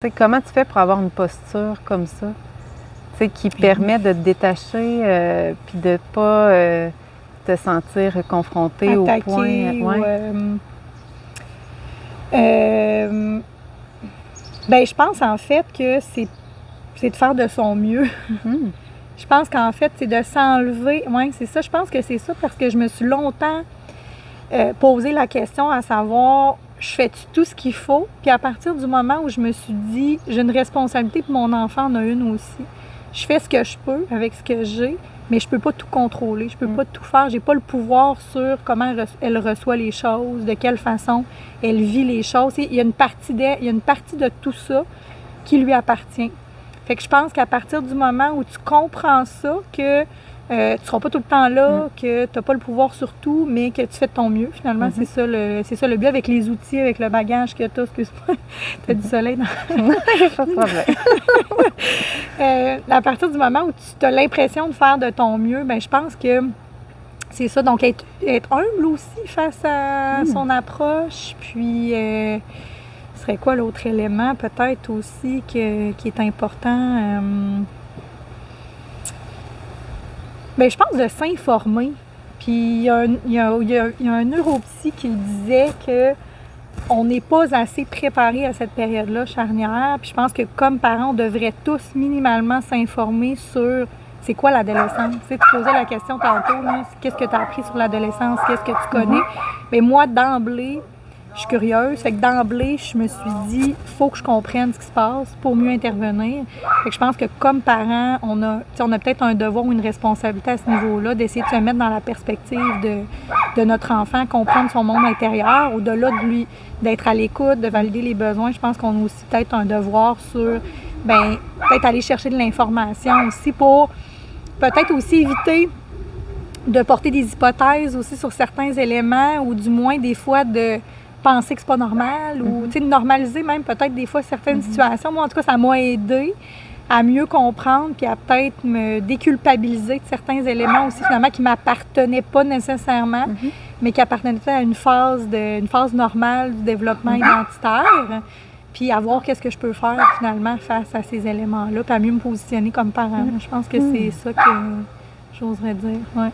T'sais, comment tu fais pour avoir une posture comme ça? Tu sais, qui permet de te détacher, puis de pas te sentir confronté au point. Attaquer ou Ouais. ben je pense en fait que c'est de faire de son mieux. Mhm. Je pense qu'en fait, c'est de s'enlever. Oui, c'est ça. Je pense que c'est ça parce que je me suis longtemps posé la question à savoir, je fais-tu tout ce qu'il faut? Puis à partir du moment où je me suis dit, j'ai une responsabilité, puis mon enfant en a une aussi. Je fais ce que je peux avec ce que j'ai, mais je peux pas tout contrôler. Je peux pas tout faire. J'ai pas le pouvoir sur comment elle reçoit les choses, de quelle façon elle vit les choses. Il y a une partie de tout ça qui lui appartient. Fait que je pense qu'à partir du moment où tu comprends ça, que tu ne seras pas tout le temps là, que tu n'as pas le pouvoir sur tout, mais que tu fais de ton mieux, finalement, c'est ça le but avec les outils, avec le bagage que tu as. Excuse-moi, tu as du soleil dans... Pas de problème. À partir du moment où tu as l'impression de faire de ton mieux, ben je pense que c'est ça. Donc, être humble aussi face à son approche, puis... serait quoi l'autre élément, peut-être aussi, qui est important? Bien, je pense de s'informer. Puis, il y a un neuropsy qui disait que on n'est pas assez préparé à cette période-là charnière. Puis, je pense que comme parents, on devrait tous minimalement s'informer sur c'est quoi l'adolescence. Tu sais, tu posais la question tantôt, là, qu'est-ce que tu as appris sur l'adolescence, qu'est-ce que tu connais? Mais moi, d'emblée, je suis curieuse. Fait que d'emblée, je me suis dit, il faut que je comprenne ce qui se passe pour mieux intervenir. Fait que je pense que comme parents, on a peut-être un devoir ou une responsabilité à ce niveau-là d'essayer de se mettre dans la perspective de notre enfant, comprendre son monde intérieur, au-delà de lui, d'être à l'écoute, de valider les besoins. Je pense qu'on a aussi peut-être un devoir sur, peut-être aller chercher de l'information aussi pour peut-être aussi éviter de porter des hypothèses aussi sur certains éléments ou du moins des fois de penser que c'est pas normal ou de normaliser même peut-être des fois certaines situations. Moi, en tout cas, ça m'a aidé à mieux comprendre puis à peut-être me déculpabiliser de certains éléments aussi finalement qui m'appartenaient pas nécessairement, mais qui appartenaient à une phase normale du développement identitaire. Puis à voir qu'est-ce que je peux faire finalement face à ces éléments-là, puis à mieux me positionner comme parent. Je pense que c'est ça que j'oserais dire. Ouais.